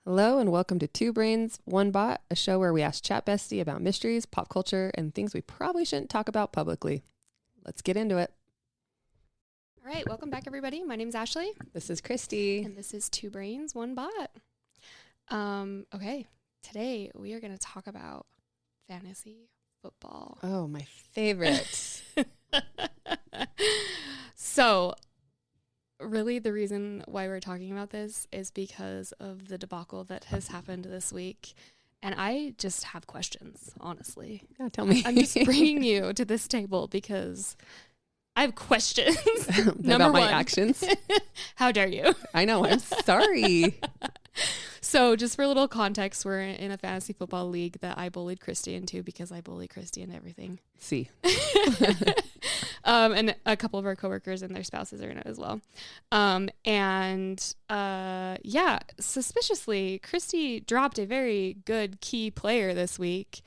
Hello and welcome to Two Brains, One Bot, a show where we ask Chat Bestie about mysteries, pop culture, and things we probably shouldn't talk about publicly. Let's get into it. All right, welcome back, everybody. My name's Ashley. This is Christy. And this is Two Brains, One Bot. Okay, today we are going to talk about fantasy football. Oh, my favorite. So, really, the reason why we're talking about this is because of the debacle that has happened this week. And I just have questions, honestly. Yeah, tell me. I'm just bringing you to this table because I have questions. About my actions. How dare you? I know. I'm sorry. So just for a little context, we're in a fantasy football league that I bullied Christy into because I bully Christy into everything. See. And a couple of our coworkers and their spouses are in it as well. Suspiciously, Christy dropped a very good key player this week.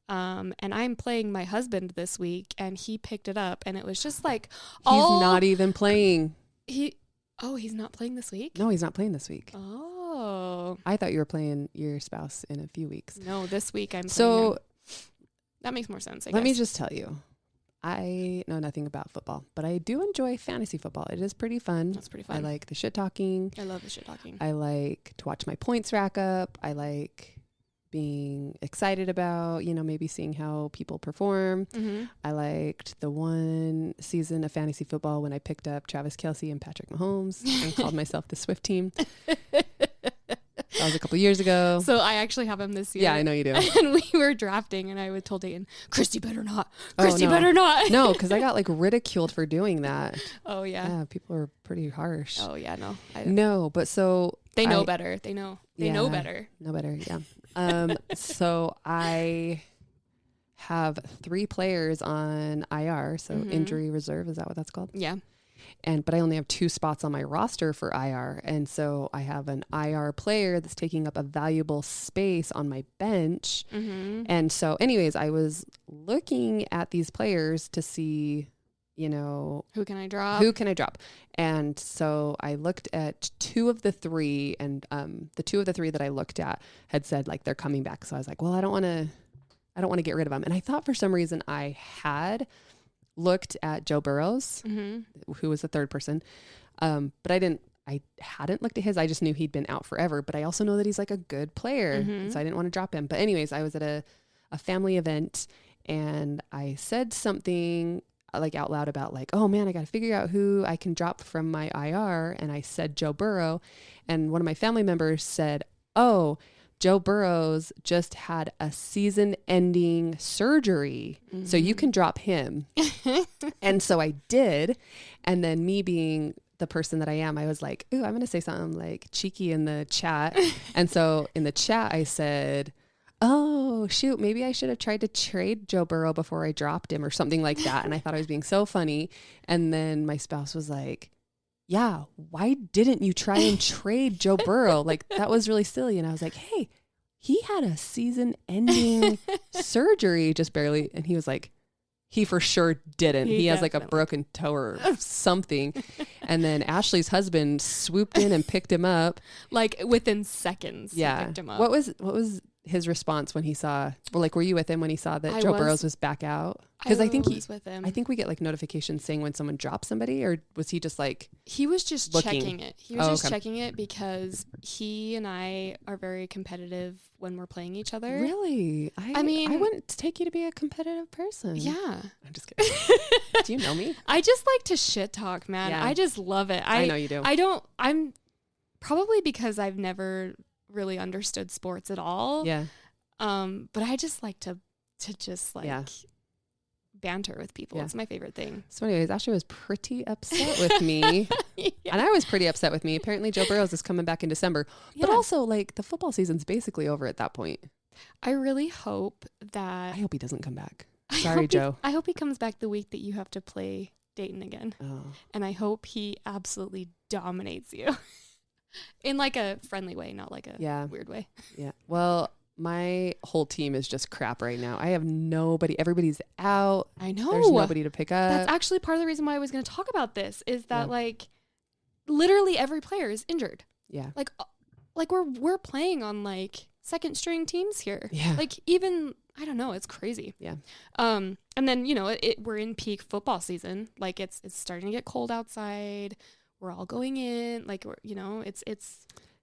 And I'm playing my husband this week, and he picked it up, and it was just like He's not even playing. He's not playing this week? No, he's not playing this week. Oh. I thought you were playing your spouse in a few weeks. No, this week I'm playing So him. That makes more sense, I let guess. me just tell you. I know nothing about football, but I do enjoy fantasy football. It is pretty fun. That's pretty fun. I like the shit talking. I love the shit talking. I like to watch my points rack up. I like being excited about, maybe seeing how people perform. Mm-hmm. I liked the one season of fantasy football when I picked up Travis Kelce and Patrick Mahomes and called myself the Swift team. That was a couple years ago. So I actually have him this year. Yeah, I know you do. And we were drafting, and I told Dayton, Christy better not. Christy no. better not. No, because I got ridiculed for doing that. Oh, yeah. Yeah, people are pretty harsh. Oh, yeah, no. No, but so... They know better. They know better. Know better, yeah. So I have 3 players on IR, so injury reserve, is that what that's called? Yeah. But I only have 2 spots on my roster for IR. And so I have an IR player that's taking up a valuable space on my bench. Mm-hmm. And so anyways, I was looking at these players to see, who can I drop? And so I looked at 2 of the 3, and the 2 of the 3 that I looked at had said they're coming back. So I was like, well, I don't want to get rid of them. And I thought for some reason I had looked at Joe Burrow's, who was the 3rd person. But I hadn't looked at his. I just knew he'd been out forever, but I also know that he's a good player. So I didn't want to drop him. But anyways, I was at a family event, and I said something out loud about oh man, I got to figure out who I can drop from my IR. And I said Joe Burrow, and one of my family members said, oh, Joe Burrow's just had a season-ending surgery, so you can drop him. And so I did. And then me being the person that I am, I was like, ooh, I'm going to say something cheeky in the chat. And so in the chat, I said, oh, shoot, maybe I should have tried to trade Joe Burrow before I dropped him or something like that. And I thought I was being so funny. And then my spouse was like, yeah, why didn't you try and trade Joe Burrow? That was really silly. And I was like, hey, he had a season-ending surgery, just barely. And he was like, he for sure didn't. He has a broken toe or something. And then Ashley's husband swooped in and picked him up. Within seconds. Yeah. He picked him up. What was his response when he saw, were you with him when he saw that Joe Burrows was back out? Because I think with him. I think we get notifications saying when someone drops somebody, or was he just he was just looking? Checking it. He was just checking it because he and I are very competitive when we're playing each other. Really? I mean, I wouldn't take you to be a competitive person. Yeah. I'm just kidding. Do you know me? I just like to shit talk, man. Yeah. I just love it. I know you do. I'm probably because I've never really understood sports at all. Yeah. But I just like to just banter with people. Yeah. It's my favorite thing. So anyways, Ashley was pretty upset with me. Yeah. And I was pretty upset with me. Apparently Joe Burrows is coming back in December. Yeah. But also the football season's basically over at that point. I really hope that... I hope he doesn't come back. Sorry, Joe. I hope he comes back the week that you have to play Dayton again. Oh. And I hope he absolutely dominates you. In a friendly way, not a weird way. Yeah. Well, my whole team is just crap right now. I have nobody. Everybody's out. I know. There's nobody to pick up. That's actually part of the reason why I was going to talk about this is that literally every player is injured. Yeah. like we're playing on like second string teams here. Yeah. Like even, I don't know, it's crazy. Yeah. And then, you know, we're in peak football season. Like it's starting to get cold outside. We're all going in, like, we're, you know, it's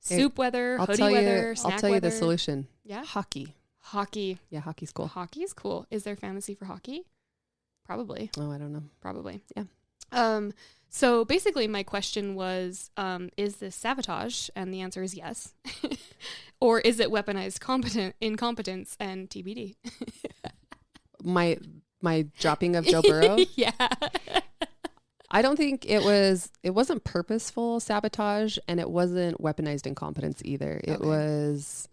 soup weather, hoodie weather, snack weather. I'll tell you the solution. Yeah. Hockey. Yeah. Hockey's cool. Hockey's cool. Is there fantasy for hockey? Probably. Oh, I don't know. Probably. Yeah. So basically my question was, is this sabotage? And the answer is yes. Or is it weaponized incompetence and TBD? My dropping of Joe Burrow? Yeah. I don't think it wasn't purposeful sabotage, and it wasn't weaponized incompetence either. It was,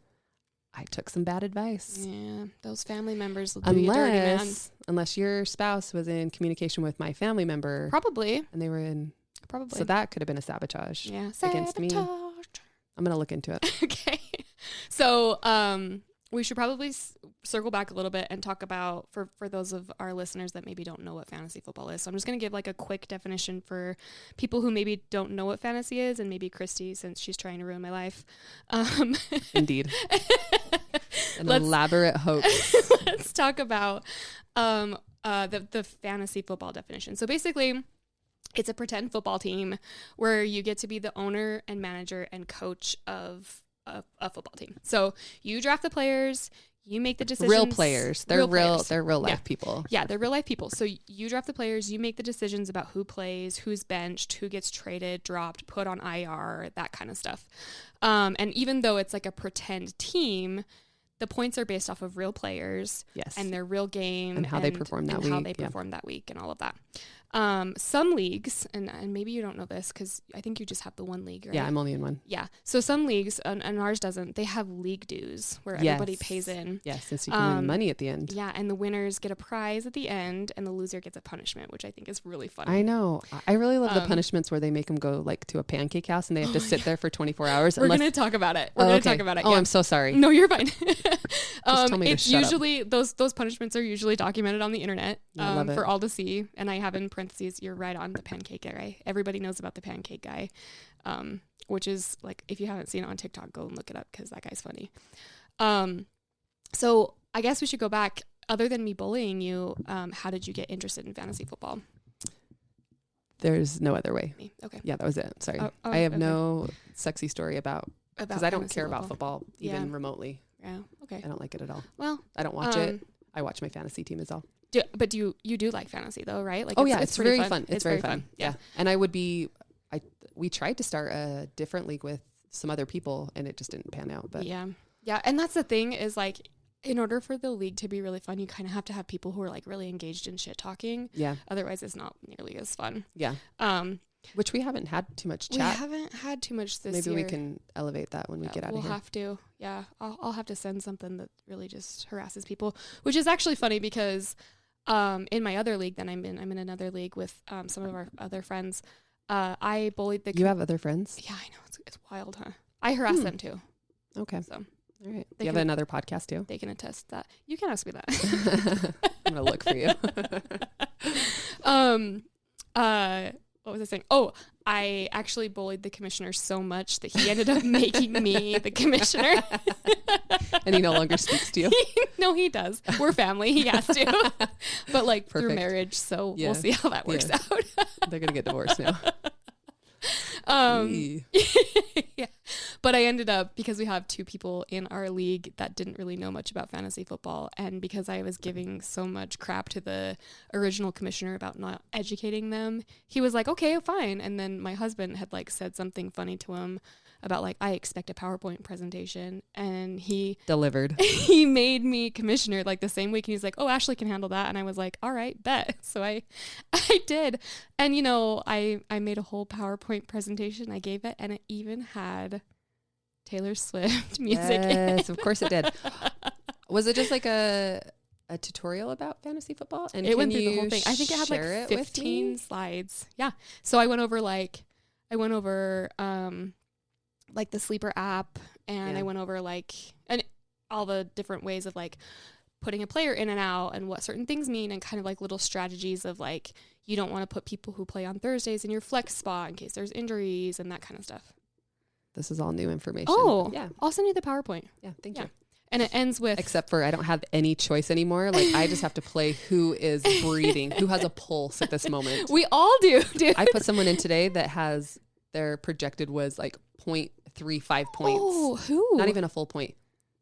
I took some bad advice. Yeah. Those family members will do you dirty, man. Unless your spouse was in communication with my family member. Probably. And they were in. Probably. So that could have been a sabotage against me. I'm going to look into it. Okay. So we should probably circle back a little bit and talk about, for those of our listeners that maybe don't know what fantasy football is. So I'm just going to give like a quick definition for people who maybe don't know what fantasy is, and maybe Christy, since she's trying to ruin my life. Indeed. An elaborate hoax. Let's talk about the fantasy football definition. So basically, it's a pretend football team where you get to be the owner and manager and coach of a football team. So you draft the players, you make the decisions. Real players. They're real life people. Yeah, they're real life people. So you draft the players, you make the decisions about who plays, who's benched, who gets traded, dropped, put on IR, that kind of stuff. And even though it's like a pretend team, the points are based off of real players. Yes. And their real game. And how they perform that week. And how they perform that week and all of that. Some leagues, and maybe you don't know this because I think you just have the one league, right? Yeah, I'm only in one. Yeah. So some leagues, and ours doesn't, they have league dues where everybody pays in. Yes, since you can win money at the end. Yeah, and the winners get a prize at the end, and the loser gets a punishment, which I think is really fun. I know. I really love the punishments where they make them go like to a pancake house and they have to sit there for 24 hours. We're going to talk about it. We're going to talk about it. Oh, yeah. I'm so sorry. No, you're fine. Just tell me it's to shut usually up. those punishments are usually documented on the internet love it. for all to see. And I have in parentheses, you're right on the pancake guy. Everybody knows about the pancake guy, which is like, if you haven't seen it on TikTok, go and look it up because that guy's funny. So I guess we should go back. Other than me bullying you, how did you get interested in fantasy football? There's no other way. Okay. Yeah, that was it. Sorry. I have no sexy story about because I don't care about football even remotely. Yeah. Okay. I don't like it at all. Well, I don't watch it. I watch my fantasy team is all. But you do like fantasy though, right? Like, it's very fun. It's very fun. Yeah. And we tried to start a different league with some other people and it just didn't pan out. But yeah. And that's the thing is like, in order for the league to be really fun, you kind of have to have people who are like really engaged in shit talking. Yeah. Otherwise it's not nearly as fun. Yeah. Which we haven't had too much chat. We haven't had too much this year. Maybe we can elevate that when we get out of here. We'll have to. Yeah. I'll have to send something that really just harasses people, which is actually funny because in my other league that I'm in another league with some of our other friends. I bullied the... You have other friends? Yeah, I know. It's wild, huh? I harass them too. Okay. So, all right. Do you have another podcast too? They can attest that. You can ask me that. I'm going to look for you. What was I saying? Oh, I actually bullied the commissioner so much that he ended up making me the commissioner. And he no longer speaks to you? No, he does. We're family. He has to. But like through marriage. So we'll see how that works out. They're going to get divorced now. Yeah. But I ended up, because we have two people in our league that didn't really know much about fantasy football, and because I was giving so much crap to the original commissioner about not educating them, he was like, okay, fine. And then my husband had like said something funny to him about like, I expect a PowerPoint presentation, and he delivered. He made me commissioner like the same week, and he's like, oh, Ashley can handle that. And I was like, all right, bet. So I did. And, you know, I made a whole PowerPoint presentation. I gave it, and it even had Taylor Swift music. Yes, of course it did. Was it just like a tutorial about fantasy football? And it went through the whole thing. I think it had like 15 slides. Yeah. So I went over like the Sleeper app, and I went over and all the different ways of like putting a player in and out and what certain things mean, and kind of like little strategies of like, you don't want to put people who play on Thursdays in your flex spot in case there's injuries and that kind of stuff. This is all new information. Oh, yeah. I'll send you the PowerPoint. Yeah. Thank Yeah. you. And it ends with, Except for I don't have any choice anymore. Like I just have to play who is breathing, who has a pulse at this moment. we all do, dude. I put someone in today that has their projected was like 0.35 points. Oh, who? Not even a full point.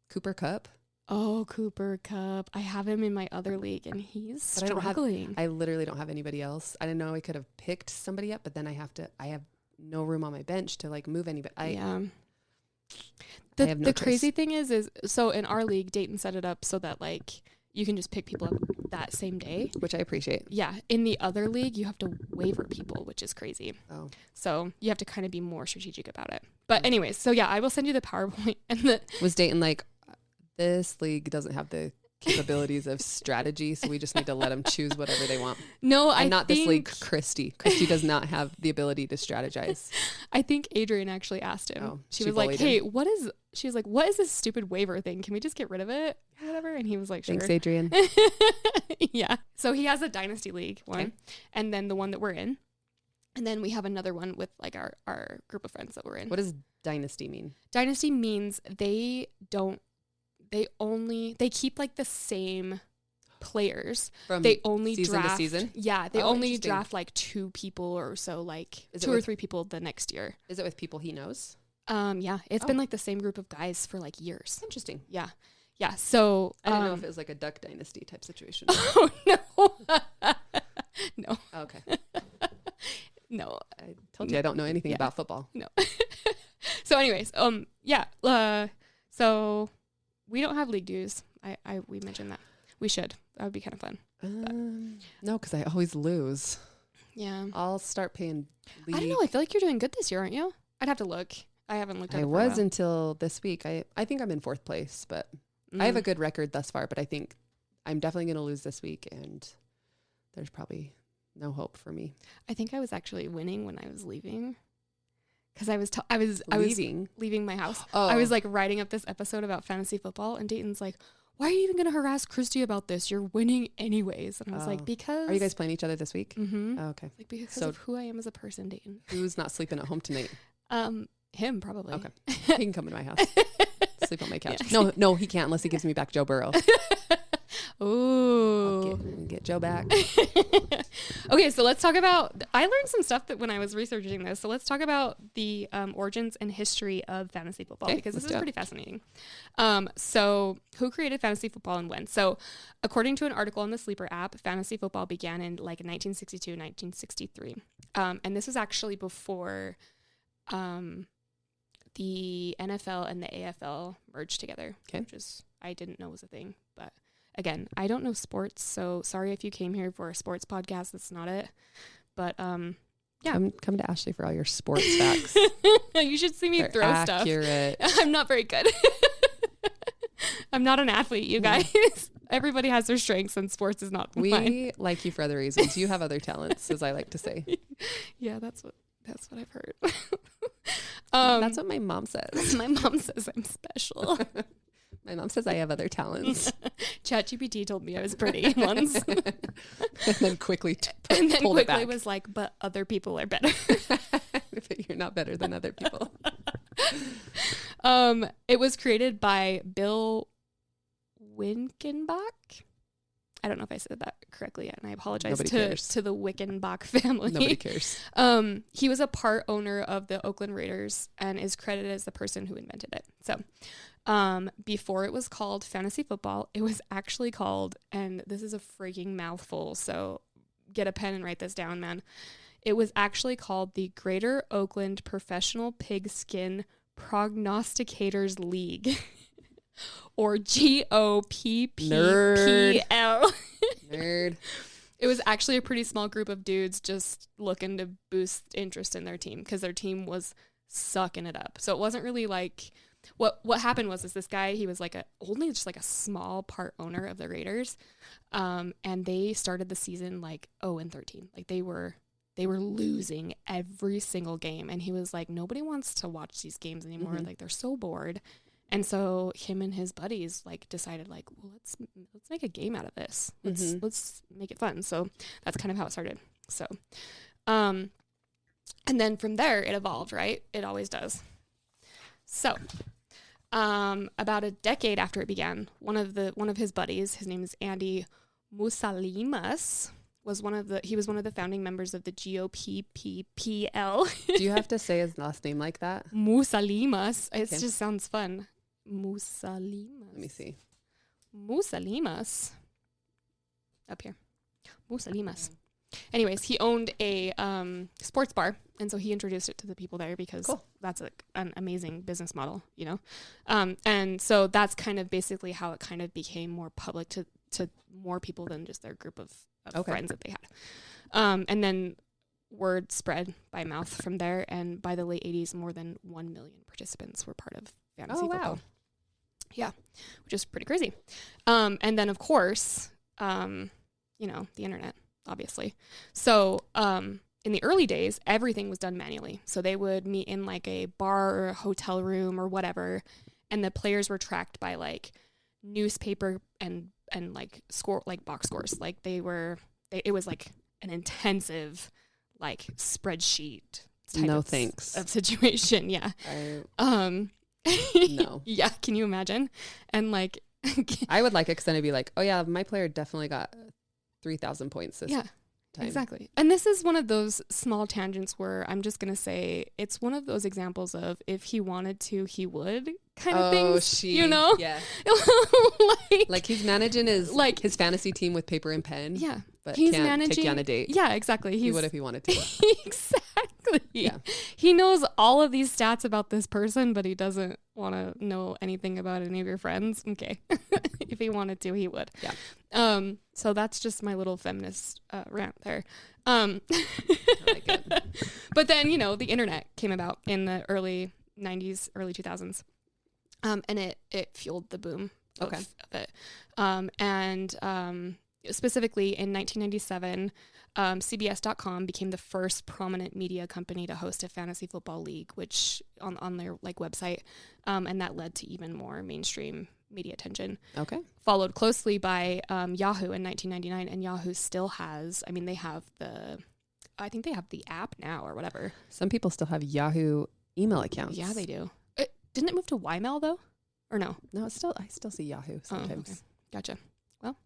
Cooper Kupp. Oh, Cooper Kupp. I have him in my other league, and he's struggling. I literally don't have anybody else. I didn't know I could have picked somebody up, but then I have no room on my bench to like move anybody. Yeah. I have no The choice. crazy thing is so in our league, Dayton set it up so that like you can just pick people up that same day, which I appreciate. Yeah. In the other league, you have to waiver people, which is crazy. Oh. So you have to kind of be more strategic about it. But anyways, so yeah, I will send you the PowerPoint and was Dayton like, this league doesn't have the capabilities of strategy, so we just need to let them choose whatever they want. No, this league, Christy. Christy does not have the ability to strategize. I think Adrian actually asked him. Oh, she was like, "Hey, what is this stupid waiver thing? Can we just get rid of it? Whatever." And he was like, "Sure." Thanks, Adrian. Yeah. So he has a dynasty league one, Okay. and then the one that we're in, and then we have another one with like our group of friends that we're in. What does dynasty mean? Dynasty means they keep like the same players. From they only season draft to season? Yeah, they Oh, only interesting. draft like 2 people or so, like Is it 2 or with- 3 people the next year. Is it with people he knows? Yeah, it's Oh. been like the same group of guys for like years. Interesting. Yeah. Yeah. So I didn't know if it was like a Duck Dynasty type situation. oh no. No. Oh, okay. No. I told you I don't know anything Yeah. about football. No. So anyways, yeah. So we don't have league dues. We mentioned that. We should. That would be kind of fun. No, because I always lose. Yeah. I'll start paying league. I don't know. I feel like you're doing good this year, aren't you? I'd have to look. I haven't looked at it I for a was while. until this week. I think I'm in 4th place, but I have a good record thus far, but I think I'm definitely going to lose this week, and there's probably no hope for me. I think I was actually winning when I was leaving. Because I was leaving my house. Oh. I was like writing up this episode about fantasy football, and Dayton's like, "Why are you even going to harass Christy about this? You're winning anyways." And I was like, "Because." Are you guys playing each other this week? Mm-hmm. Oh, okay. Like because So- of who I am as a person, Dayton. Who's not sleeping at home tonight? Him probably. Okay. He can come to my house. Sleep on my couch. Yeah. No, he can't unless he gives me back Joe Burrow. Ooh. Get Joe back. Okay, so let's talk about. I learned some stuff that when I was researching this. So let's talk about the origins and history of fantasy football, Okay, because this let's is do it. pretty fascinating. So who created fantasy football and when? So according to an article on the Sleeper app, fantasy football began in like 1962, 1963, and this was actually before the NFL and the AFL merged together, Okay. which is I didn't know was a thing, but. Again, I don't know sports, so sorry if you came here for a sports podcast. That's not it. But yeah, Come to Ashley for all your sports facts. you should see me They're throw accurate. stuff. I'm not very good. I'm not an athlete, you guys. Everybody has their strengths, and sports is not mine. We like you for other reasons. You have other talents, as I like to say. Yeah, that's what I've heard. That's what my mom says. My mom says I'm special. My mom says I have other talents. ChatGPT told me I was pretty once. And then quickly And then pulled it quickly back. was like, but other people are better. But you're not better than other people. It was created by Bill Winkenbach. I don't know if I said that correctly yet, and I apologize Nobody cares. to the Wickenbach family. Nobody cares. He was a part owner of the Oakland Raiders and is credited as the person who invented it. So, before it was called fantasy football, it was actually called, and this is a freaking mouthful, so get a pen and write this down, man. It was actually called the Greater Oakland Professional Pigskin Prognosticators League. Or GOPPPL. Nerd. It was actually a pretty small group of dudes just looking to boost interest in their team because their team was sucking it up. So it wasn't really like what happened was this guy, he was like only just like a small part owner of the Raiders. And they started the season like 0-13. Like they were losing every single game. And he was like, nobody wants to watch these games anymore. Mm-hmm. Like they're so bored. And so him and his buddies like decided like, well, let's make a game out of this. Let's make it fun. So that's kind of how it started. So, and then from there it evolved, right? It always does. So, about a decade after it began, one of his buddies, his name is Andy Musalimas, was one of the founding members of the GOPPPL. Do you have to say his last name like that? Musalimas. It just sounds fun. Musalimas. Let me see. Musalimas. Up here. Musalimas. Anyways, he owned a sports bar, and so he introduced it to the people there because that's an amazing business model, you know? And so that's kind of basically how it kind of became more public to more people than just their group of friends that they had. And then word spread by mouth from there, and by the late 80s, more than 1 million participants were part of fantasy football. Wow. Yeah, which is pretty crazy. And then, of course, the internet. Obviously. So, in the early days, everything was done manually. So they would meet in like a bar or a hotel room or whatever. And the players were tracked by like newspaper and like score, like box scores. Like it was like an intensive, like spreadsheet type of situation. Yeah. No. Yeah. Can you imagine? And like, I would like it because then it'd be like, oh yeah, my player definitely got 3,000 points this time. Exactly. And this is one of those small tangents where I'm just going to say it's one of those examples of if he wanted to, he would kind of things, you know? Yeah. like he's managing his fantasy team with paper and pen. Yeah. But he's can't take you on a date. Yeah, exactly. He would if he wanted to. Exactly. Yeah. He knows all of these stats about this person, but he doesn't want to know anything about any of your friends. Okay. If he wanted to, he would. Yeah. So that's just my little feminist rant there. I like it. But then, the internet came about in the early 90s, early 2000s. And it fueled the boom of it. Specifically in 1997, CBS.com became the first prominent media company to host a fantasy football league, which on their like website, and that led to even more mainstream media attention. Okay. Followed closely by Yahoo in 1999, and Yahoo still has. I mean, I think they have the app now or whatever. Some people still have Yahoo email accounts. Yeah, they do. Didn't it move to YMail though, or no? No, I still see Yahoo sometimes. Oh, okay. Gotcha. Well,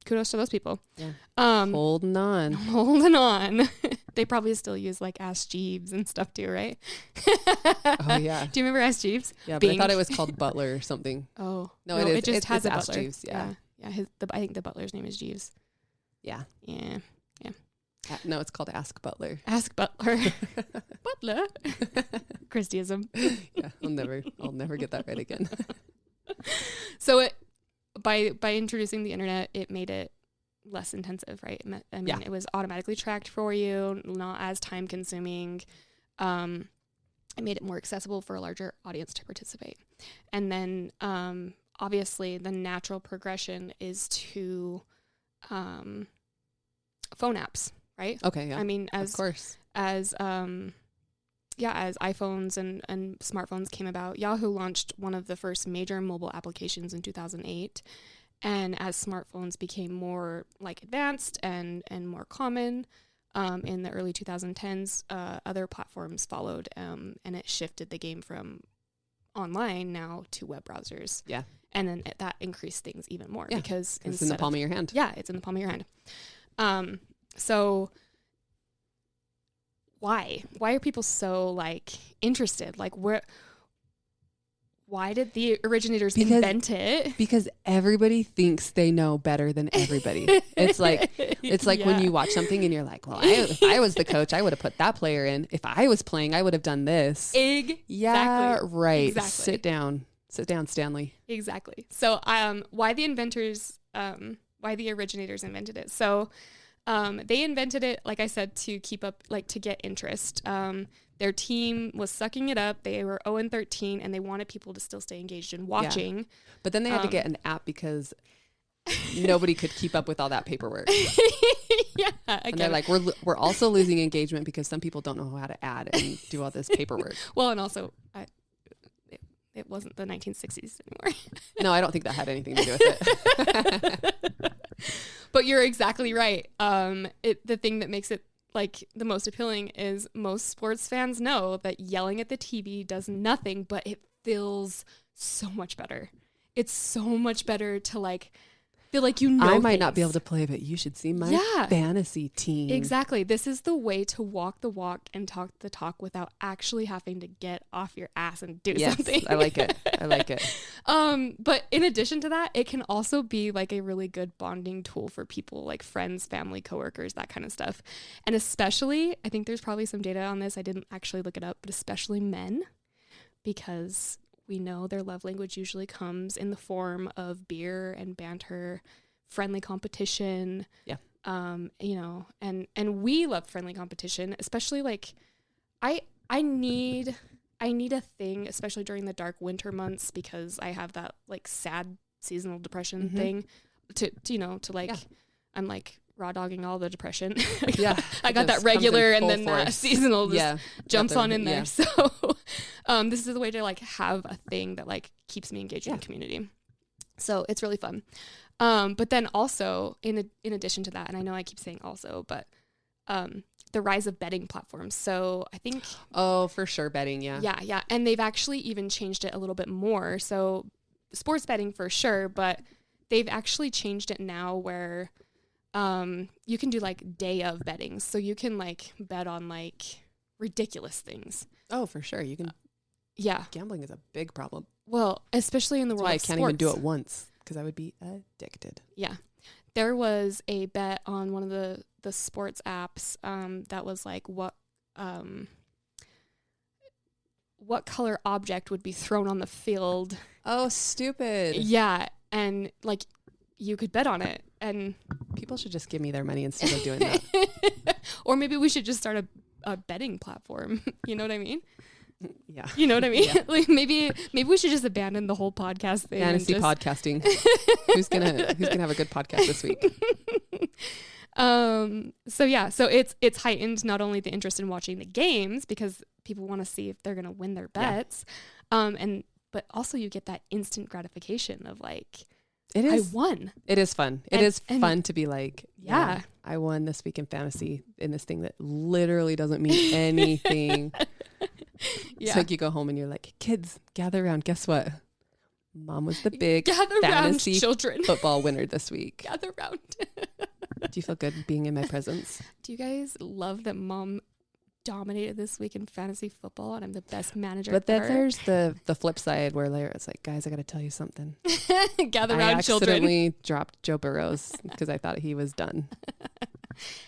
kudos to those people. Yeah. Holding on. They probably still use like Ask Jeeves and stuff too, right? Oh yeah. Do you remember Ask Jeeves? Yeah, but I thought it was called Butler or something. Oh no, it is. It just has a Ask Butler. Jeeves. Yeah. I think the Butler's name is Jeeves. Yeah. Yeah. No, it's called Ask Butler. Ask Butler. Butler. Christyism. Yeah, I'll never get that right again. So by introducing the internet, it made it less intensive, right? I mean, It was automatically tracked for you, not as time consuming. It made it more accessible for a larger audience to participate. And then, obviously, the natural progression is to phone apps, right? Okay, yeah. I mean, of course. as iPhones and smartphones came about, Yahoo launched one of the first major mobile applications in 2008. And as smartphones became more like advanced and more common in the early 2010s, other platforms followed, and it shifted the game from online now to web browsers. Yeah. And then that increased things even more because it's in the palm of your hand. Yeah, it's in the palm of your hand. So why are people so like interested? Like why did the originators invent it? Because everybody thinks they know better than everybody. It's like when you watch something and you're like, well, if I was the coach, I would have put that player in. If I was playing, I would have done this. Exactly. Yeah, right. Exactly. Sit down, Stanley. Exactly. So why the originators invented it. So they invented it, like I said, to keep up, like to get interest. Their team was sucking it up. They were 0-13, and they wanted people to still stay engaged in watching. Yeah. But then they had to get an app because nobody could keep up with all that paperwork. Yeah, and they're like, we're also losing engagement because some people don't know how to add and do all this paperwork. Well, and also, it wasn't the 1960s anymore. No, I don't think that had anything to do with it. But you're exactly right. The thing that makes it like the most appealing is most sports fans know that yelling at the TV does nothing, but it feels so much better. It's so much better to like feel like I might not be able to play, but you should see my fantasy team. Exactly. This is the way to walk the walk and talk the talk without actually having to get off your ass and do something. I like it. I like it. But in addition to that, it can also be like a really good bonding tool for people like friends, family, coworkers, that kind of stuff. And especially, I think there's probably some data on this. I didn't actually look it up, but especially men, because we know their love language usually comes in the form of beer and banter, friendly competition. Yeah. You know, and we love friendly competition, especially like I need a thing, especially during the dark winter months, because I have that like sad seasonal depression thing to like, I'm like raw dogging all the depression. I got that regular and then that seasonal just jumps on in there. Yeah. So this is the way to like have a thing that like keeps me engaged in the community. So it's really fun. But then also in addition to that, and I know I keep saying also, but the rise of betting platforms. So I think for sure betting, yeah, and they've actually even changed it a little bit more. So sports betting for sure, but they've actually changed it now where you can do like day of betting. So you can like bet on like ridiculous things. Oh, for sure. You can. Gambling is a big problem. Well, especially in the world of sports. I can't even do it once because I would be addicted. Yeah. There was a bet on one of the sports apps that was like what color object would be thrown on the field. Oh, stupid. Yeah. And like you could bet on it, and people should just give me their money instead of doing that. Or maybe we should just start a betting platform. You know what I mean? Yeah. You know what I mean? Yeah. Like maybe we should just abandon the whole podcast thing. Fantasy podcasting. Who's gonna have a good podcast this week? So it's heightened not only the interest in watching the games because people want to see if they're gonna win their bets, but also you get that instant gratification of like, I won. It is fun. It is fun to be like, I won this week in fantasy in this thing that literally doesn't mean anything. It's like you go home and you're like, kids, gather around. Guess what? Mom was the big fantasy football winner this week. Gather around. Do you feel good being in my presence? Do you guys love that Mom dominated this week in fantasy football and I'm the best manager but then there's the flip side where it's like, guys, I got to tell you something. Gather around, children. I accidentally dropped Joe Burrows because I thought he was done.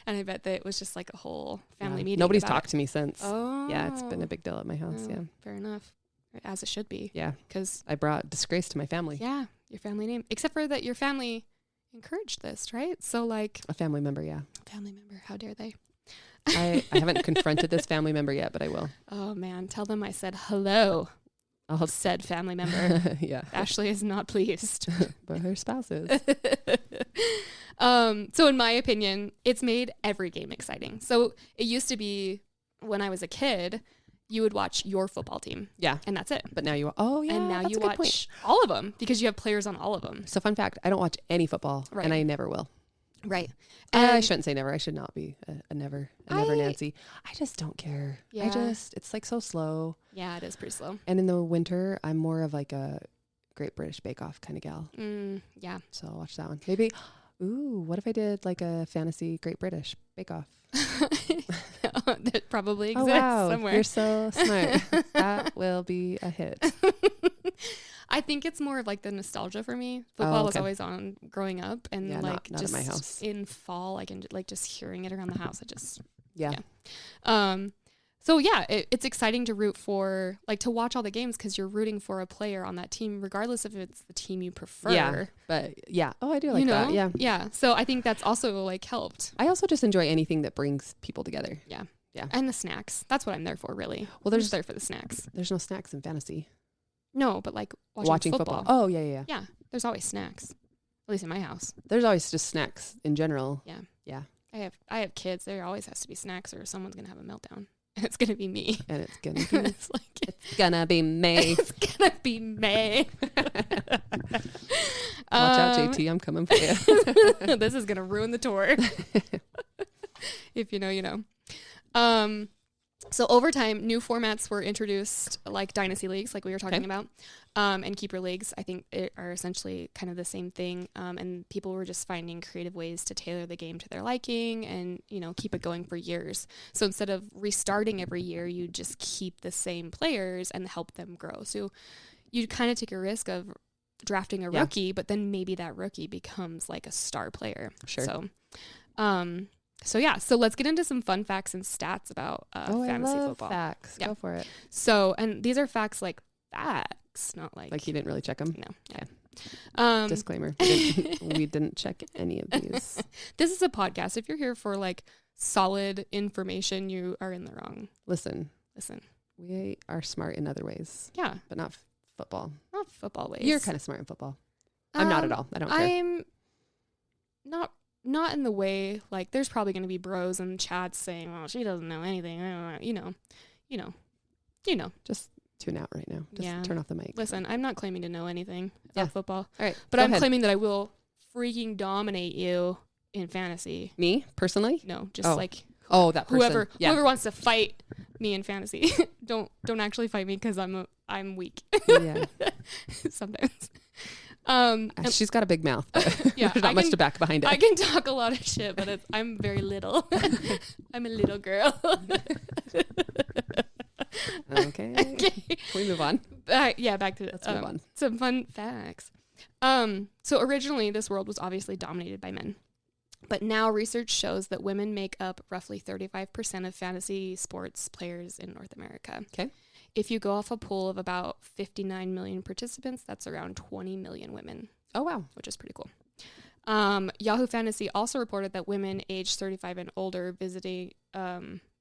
And I bet that it was just like a whole family meeting. Nobody's talked to me since. Oh. Yeah, it's been a big deal at my house. Yeah. Fair enough. As it should be. Yeah. Because I brought disgrace to my family. Yeah. Your family name. Except for that your family encouraged this, right? So like. A family member, yeah. Family member. How dare they? I haven't confronted this family member yet, but I will. Oh, man. Tell them I said hello. I'll said family member. Yeah. Ashley is not pleased. But her spouse is. So in my opinion, it's made every game exciting. So it used to be when I was a kid, you would watch your football team. Yeah. And that's it. But now you you watch all of them because you have players on all of them. So fun fact, I don't watch any football and I never will. Right. I shouldn't say never. I should not be a never Nancy. I just don't care. Yeah. It's like so slow. Yeah, it is pretty slow. And in the winter, I'm more of like a Great British Bake Off kind of gal. Yeah. So I'll watch that one. Maybe, what if I did like a fantasy Great British Bake Off? That probably exists somewhere. You're so smart. That will be a hit. I think it's more of like the nostalgia for me. Football was always on growing up, and like not just at my house. In fall, like and like just hearing it around the house, yeah. So yeah, it's exciting to root for, like to watch all the games because you're rooting for a player on that team, regardless if it's the team you prefer. Yeah, but I do like that. Yeah, yeah. So I think that's also like helped. I also just enjoy anything that brings people together. Yeah, and the snacks. That's what I'm there for, really. Well, I'm just there for the snacks. There's no snacks in fantasy. No, but like watching football. Oh, yeah. Yeah, there's always snacks. At least in my house. There's always just snacks in general. Yeah. Yeah. I have kids. There always has to be snacks or someone's going to have a meltdown. And it's going to be me. And it's going to be it's going to be May. It's going to be May. Watch out, JT. I'm coming for you. This is going to ruin the tour. If you know, you know. So over time, new formats were introduced, like dynasty leagues, like we were talking about, and keeper leagues. I think are essentially kind of the same thing. And people were just finding creative ways to tailor the game to their liking and, keep it going for years. So instead of restarting every year, you just keep the same players and help them grow. So you kind of take a risk of drafting a rookie, but then maybe that rookie becomes like a star player. Sure. So let's get into some fun facts and stats about fantasy football. Facts. Yeah. Go for it. So, and these are facts like facts, not like you didn't really check them. No. Yeah. Disclaimer: we didn't check any of these. This is a podcast. If you're here for like solid information, you are in the wrong. Listen. We are smart in other ways. Yeah, but not football. Not football ways. You're kind of smart in football. I'm not at all. I don't care. I'm not in the way, like, there's probably going to be bros in chats saying, well, she doesn't know anything. You know. Just tune out right now. Just turn off the mic. Listen, I'm not claiming to know anything about football. All right. But I'm claiming that I will freaking dominate you in fantasy. Me? Personally? No, just like... Oh, that person. Whoever wants to fight me in fantasy. don't actually fight me because I'm weak. Yeah. Sometimes. She's got a big mouth, but there's not much to back behind it. I can talk a lot of shit, but I'm very little. I'm a little girl. Okay. Can we move on? Back to Let's move on. Some fun facts. So originally this world was obviously dominated by men. But now research shows that women make up roughly 35% of fantasy sports players in North America. Okay. If you go off a pool of about 59 million participants, that's around 20 million women. Oh, wow. Which is pretty cool. Yahoo Fantasy also reported that women aged 35 and older visiting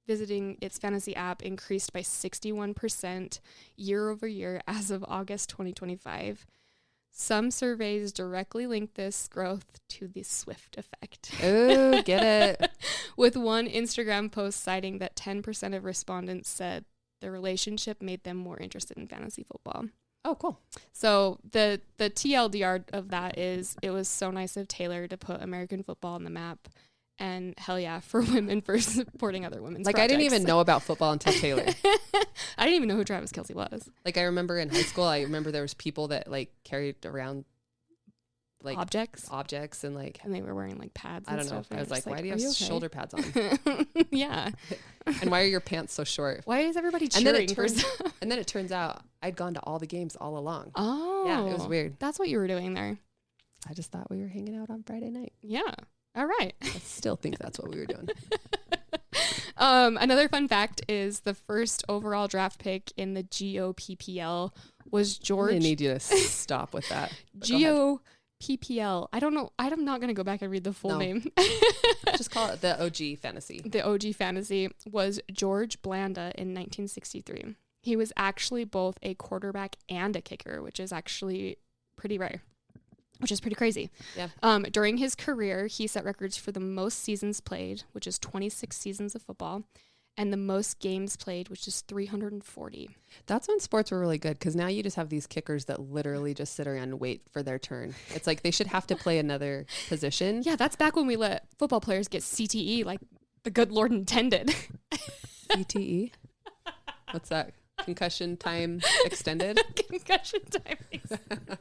its fantasy app increased by 61% year over year as of August 2025. Some surveys directly link this growth to the Swift effect. Oh, get it. With one Instagram post citing that 10% of respondents said the relationship made them more interested in fantasy football. Oh, cool. So the TLDR of that is it was so nice of Taylor to put American football on the map. And hell yeah, for women for supporting other women's projects. I didn't even know about football until Taylor. I didn't even know who Travis Kelce was. I remember in high school, there was people that carried around objects and and they were wearing pads. I don't know. I was like, why do you have shoulder pads on? Yeah. And why are your pants so short? Why is everybody cheering? And then it turns out I'd gone to all the games all along. Oh. Yeah, it was weird. That's what you were doing there. I just thought we were hanging out on Friday night. Yeah. All right. I still think that's what we were doing. Another fun fact is the first overall draft pick in the GOPPL was George. I need you to stop with that. GOPPL. I don't know. I'm not going to go back and read the full name. Just call it the OG Fantasy. The OG Fantasy was George Blanda in 1963. He was actually both a quarterback and a kicker, which is actually pretty rare. Which is pretty crazy. Yeah. During his career, he set records for the most seasons played, which is 26 seasons of football, and the most games played, which is 340. That's when sports were really good, because now you just have these kickers that literally just sit around and wait for their turn. It's like they should have to play another position. Yeah, that's back when we let football players get CTE, like the good Lord intended. CTE? What's that? Concussion time extended? Concussion time extended.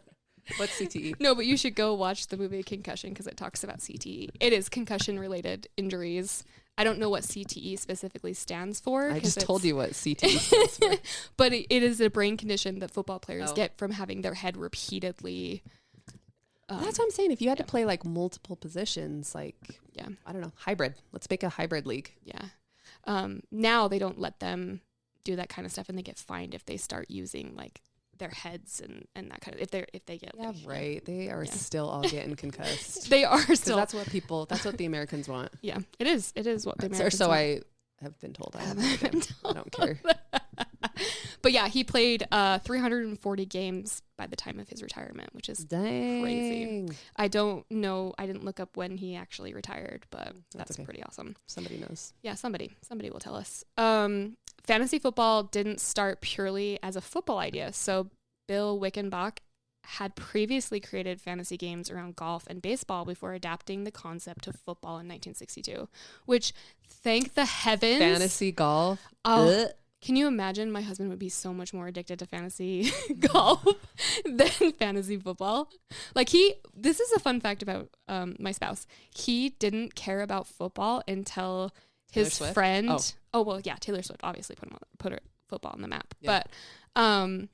What's CTE? No, but you should go watch the movie Concussion because it talks about CTE. It is concussion-related injuries. I don't know what CTE specifically stands for. I just told you what CTE stands for. But it is a brain condition that football players get from having their head repeatedly. That's what I'm saying. If you had to play multiple positions, I don't know, hybrid. Let's make a hybrid league. Yeah. Now they don't let them do that kind of stuff, and they get fined if they start using their heads and that kind of if they get right. They are still all getting concussed. They are still. That's what the Americans want. Yeah, it is what the Americans so want. I have been told. I don't care. But yeah, he played 340 games by the time of his retirement, which is crazy. I don't know. I didn't look up when he actually retired, but that's pretty awesome. Somebody knows. Yeah, somebody will tell us. Fantasy football didn't start purely as a football idea. So Bill Wickenbach had previously created fantasy games around golf and baseball before adapting the concept to football in 1962, which, thank the heavens. Fantasy golf. Oh, can you imagine? My husband would be so much more addicted to fantasy golf than fantasy football. Like this is a fun fact about my spouse. He didn't care about football until his friend. Oh, well, yeah, Taylor Swift obviously put her football on the map. Yeah. But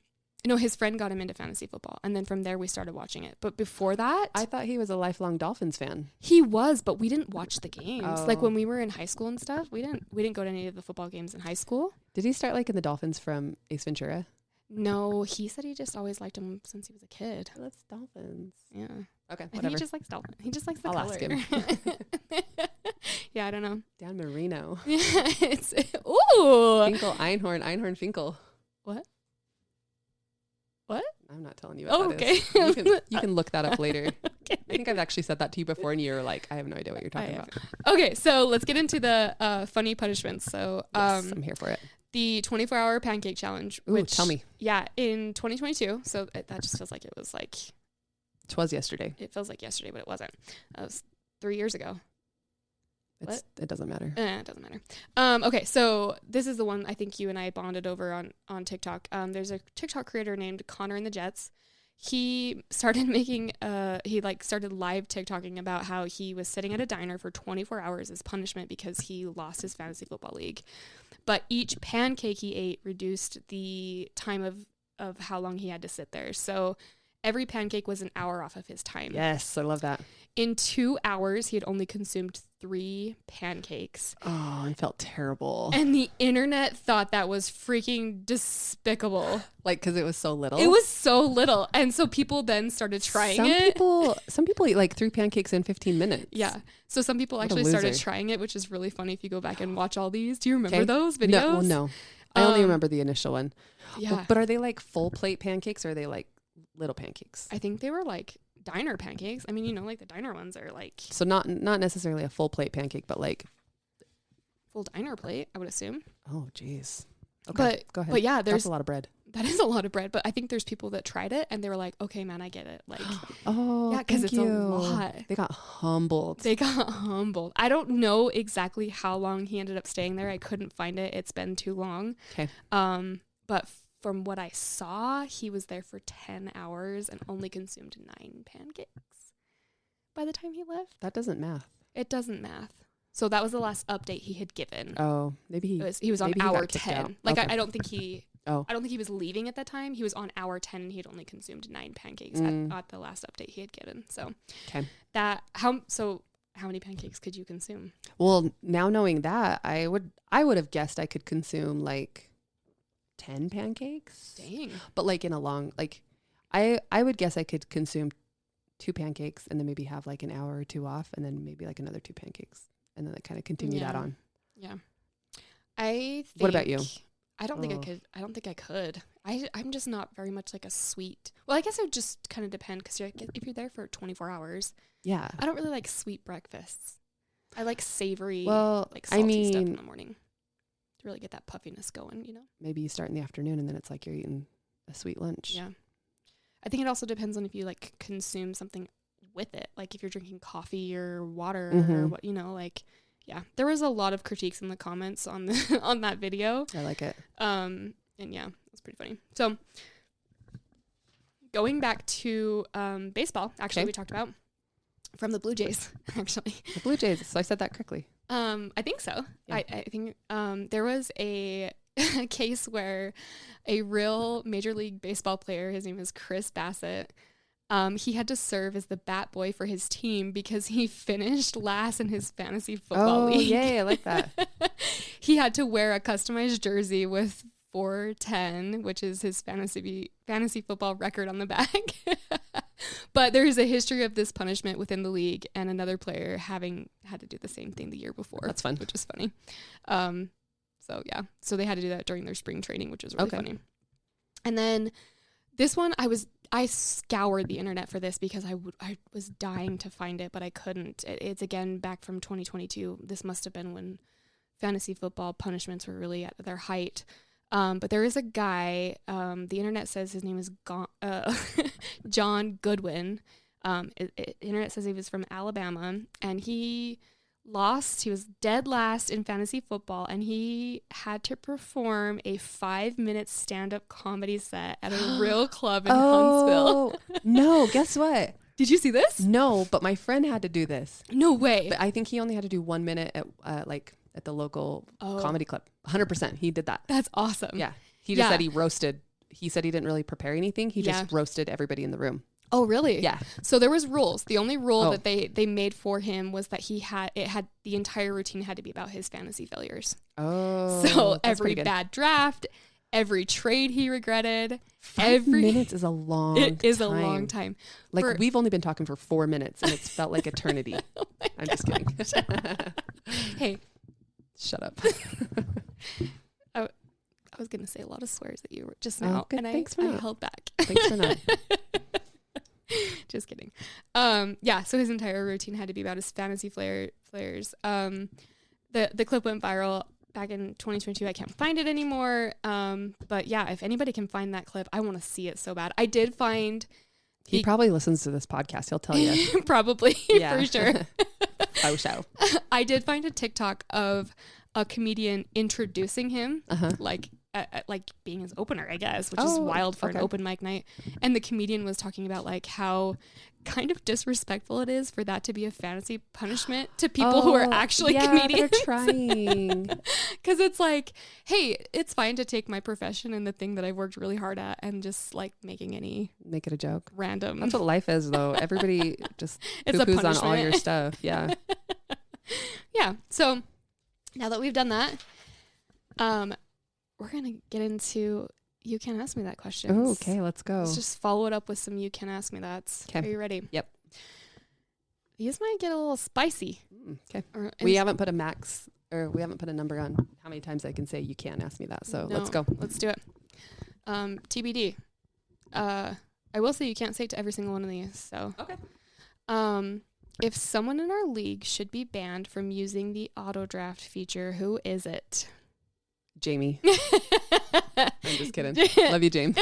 his friend got him into fantasy football, and then from there we started watching it. But before that, I thought he was a lifelong Dolphins fan. He was, but we didn't watch the games. Oh. Like when we were in high school and stuff, we didn't go to any of the football games in high school. Did he start liking the Dolphins from Ace Ventura? No, he said he just always liked them since he was a kid. He loves Dolphins. Yeah. Okay, whatever. And he just likes Dolphins. He just likes the I'll color. Ask him. Yeah, I don't know. Dan Marino. Yeah, it's ooh. Finkel, Einhorn, Finkel. What? I'm not telling you what that is. You can look that up later. Okay. I think I've actually said that to you before, and you're like, I have no idea what you're talking about. Okay, so let's get into the funny punishments. So yes, I'm here for it. The 24-hour pancake challenge. Ooh, which, tell me. Yeah, in 2022. So that just feels like it was like. It was yesterday. It feels like yesterday, but it wasn't. It was 3 years ago. It doesn't matter. It doesn't matter. Okay, so this is the one I think you and I bonded over on TikTok. There's a TikTok creator named Connor and the Jets. He started started live TikToking about how he was sitting at a diner for 24 hours as punishment because he lost his fantasy football league. But each pancake he ate reduced the time of how long he had to sit there. So every pancake was an hour off of his time. Yes, I love that. In 2 hours, he had only consumed 3 pancakes. Oh, I felt terrible. And the internet thought that was freaking despicable. Like, because it was so little? It was so little. And so people then started trying it. Some people eat like 3 pancakes in 15 minutes. Yeah. So some people actually started trying it, which is really funny if you go back and watch all these. Do you remember those videos? No. I only remember the initial one. Yeah. But are they like full plate pancakes or are they like little pancakes? I think they were like diner pancakes. I mean, like the diner ones are like. So not necessarily a full plate pancake, but like. Full diner plate, I would assume. Oh, geez. Okay, but go ahead. But yeah, that's a lot of bread. That is a lot of bread, but I think there's people that tried it and they were like, okay, man, I get it. Like, oh, yeah, because it's a lot. They got humbled. I don't know exactly how long he ended up staying there. I couldn't find it. It's been too long. Okay. But from what I saw, he was there for 10 hours and only consumed 9 pancakes by the time he left. That doesn't math. It doesn't math. So that was the last update he had given. Oh, maybe he was on hour 10. Like okay. I don't think he was leaving at that time. He was on hour 10 and he had only consumed 9 pancakes at the last update he had given. So how many pancakes could you consume? Well, now knowing that, I would have guessed I could consume like 10 pancakes. Dang. But like in a long, like I would guess I could consume 2 pancakes and then maybe have like an hour or 2 off and then maybe like another 2 pancakes and then kind of continue that on. Yeah. What about you? I don't think I could. I don't think I could. I'm just not very much like a sweet. Well, I guess it would just kind of depend because if you're there for 24 hours. Yeah. I don't really like sweet breakfasts. I like savory, like salty stuff in the morning to really get that puffiness going, you know? Maybe you start in the afternoon and then it's like you're eating a sweet lunch. Yeah. I think it also depends on if you like consume something with it. Like if you're drinking coffee or water or what, like, yeah, there was a lot of critiques in the comments on on that video. I like it. And yeah, it was pretty funny. So going back to baseball, actually, we talked about from the Blue Jays, actually. The Blue Jays. So I said that correctly. I think so. Yeah. I think there was a case where a real Major League Baseball player, his name is Chris Bassett, he had to serve as the bat boy for his team because he finished last in his fantasy football league. Oh, yay, I like that. He had to wear a customized jersey with 410, which is his fantasy football record on the back. But there's a history of this punishment within the league and another player having had to do the same thing the year before. That's fun. Which is funny. So yeah, so they had to do that during their spring training, which was really funny. And then this one, I scoured the internet for this because I was dying to find it, but I couldn't. It's again back from 2022. This must have been when fantasy football punishments were really at their height. But there is a guy, the internet says his name is John Goodwin. Internet says he was from Alabama, and he was dead last in fantasy football, and he had to perform a 5-minute stand-up comedy set at a real club in Huntsville. No, guess what? Did you see this? No, but my friend had to do this. No way. But I think he only had to do 1 minute at the local comedy club. 100%. He did that. That's awesome. Yeah. He just said he roasted. He said he didn't really prepare anything. He just roasted everybody in the room. Oh, really? Yeah. So there was rules. The only rule that they made for him was that the entire routine had to be about his fantasy failures. Oh. So every bad draft, every trade he regretted. 5 minutes is a long time. It is a long time. Like we've only been talking for 4 minutes and it's felt like eternity. I'm just kidding. Hey. Shut up. I was going to say a lot of swears at you just now. Good. And I held back. Thanks for not. Just kidding. So his entire routine had to be about his fantasy flares. The clip went viral back in 2022. I can't find it anymore. But yeah, if anybody can find that clip, I want to see it so bad. I did find... He probably listens to this podcast. He'll tell you. Probably, for sure. Oh, show. I did find a TikTok of a comedian introducing him, like being his opener, I guess, which is wild for an open mic night. And the comedian was talking about like how kind of disrespectful it is for that to be a fantasy punishment to people who are actually comedians. They're trying. Because it's like, hey, it's fine to take my profession and the thing that I've worked really hard at and just like make it a joke. Random. That's what life is, though. Everybody just it's a poo-poos on punishment. all your stuff. Yeah. Yeah. So now that we've done that, we're going to get into You Can't Ask Me That questions. Oh, okay. Let's go. Let's just follow it up with some You Can't Ask Me That's. Okay. Are you ready? Yep. These might get a little spicy. Okay. We haven't put a max, or we haven't put a number on how many times I can say you can't ask me that. So let's go. Let's do it. TBD. I will say you can't say it to every single one of these. So okay. If someone in our league should be banned from using the auto draft feature, who is it? Jamie. I'm just kidding. Love you, James.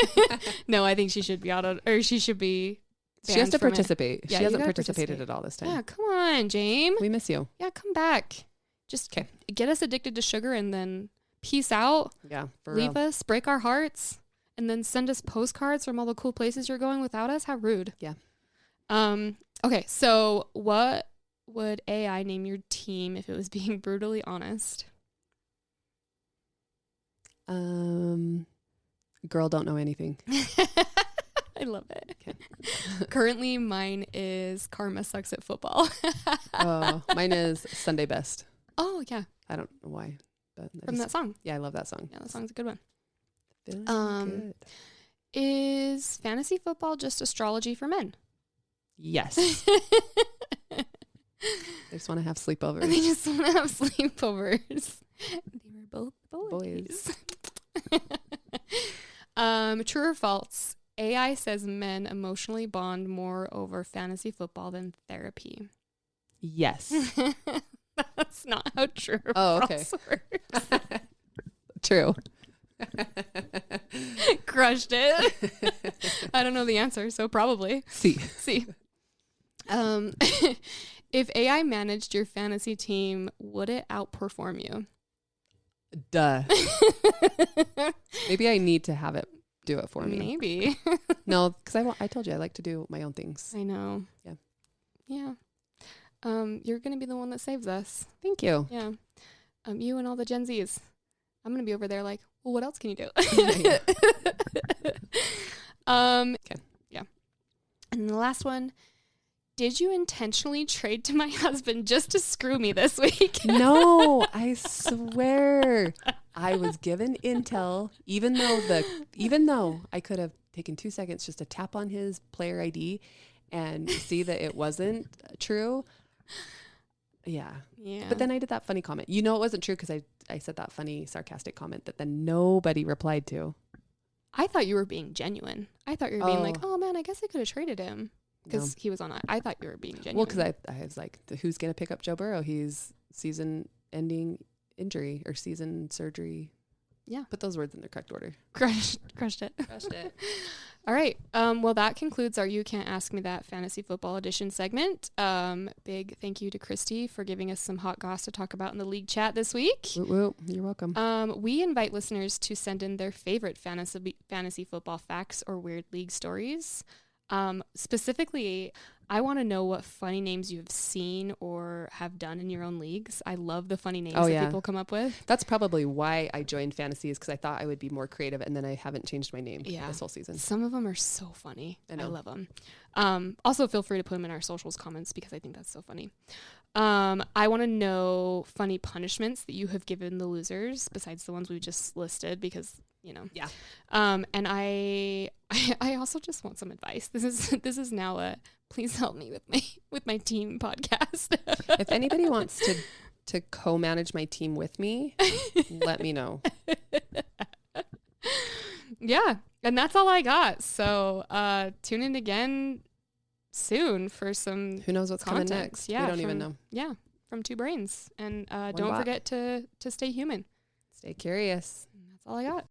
No, I think she should be she should be banned. She has to from participate. Yeah, she hasn't participated at all this time. Yeah, come on, James. We miss you. Yeah, come back. Just get us addicted to sugar and then peace out. Yeah, leave us, break our hearts, and then send us postcards from all the cool places you're going without us. How rude. Yeah. Okay, so what would AI name your team if it was being brutally honest? Girl don't know anything. I love it. Okay. Currently, mine is Karma Sucks at Football. Oh, mine is Sunday Best. Oh, yeah. I don't know why. But From that song. Yeah, I love that song. Yeah, that song's a good one. Good. Is fantasy football just astrology for men? Yes. They just want to have sleepovers. They just want to have sleepovers. They were both boys. True or false? AI says men emotionally bond more over fantasy football than therapy. Yes. That's not how true or false works. True. Crushed it. I don't know the answer, so probably. See. If AI managed your fantasy team, would it outperform you? Duh. Maybe I need to have it do it for me. Maybe. No, because I told you I like to do my own things. I know. Yeah. Yeah. You're going to be the one that saves us. Thank you. Yeah. You and all the Gen Zs. I'm going to be over there like, well, what else can you do? Yeah. Okay. Yeah. And the last one. Did you intentionally trade to my husband just to screw me this week? No, I swear I was given intel, even though I could have taken 2 seconds just to tap on his player ID and see that it wasn't true. Yeah. But then I did that funny comment. You know it wasn't true because I said that funny sarcastic comment that then nobody replied to. I thought you were being genuine. I thought you were being like, oh man, I guess I could have traded him. Because he was on it. I thought you were being genuine. Well, because I was like, who's going to pick up Joe Burrow? He's season-ending injury or season surgery. Yeah. Put those words in the correct order. Crushed it. Crushed it. All right. Well, that concludes our You Can't Ask Me That Fantasy Football Edition segment. Big thank you to Christy for giving us some hot goss to talk about in the league chat this week. Woo woo. You're welcome. We invite listeners to send in their favorite fantasy football facts or weird league stories. Specifically, I want to know what funny names you have seen or have done in your own leagues. I love the funny names that people come up with. That's probably why I joined fantasy, is because I thought I would be more creative, and then I haven't changed my name this whole season. Some of them are so funny. I love them. Also, feel free to put them in our socials comments because I think that's so funny. I want to know funny punishments that you have given the losers besides the ones we just listed because, you know. Yeah. And I also just want some advice. This is now a please help me with my team podcast. If anybody wants to co-manage my team with me, let me know. Yeah. And that's all I got. So tune in again soon for some who knows what's content. coming next. Yeah, we don't even know. Yeah, from Two Brains. And don't forget to stay human. Stay curious. That's all I got.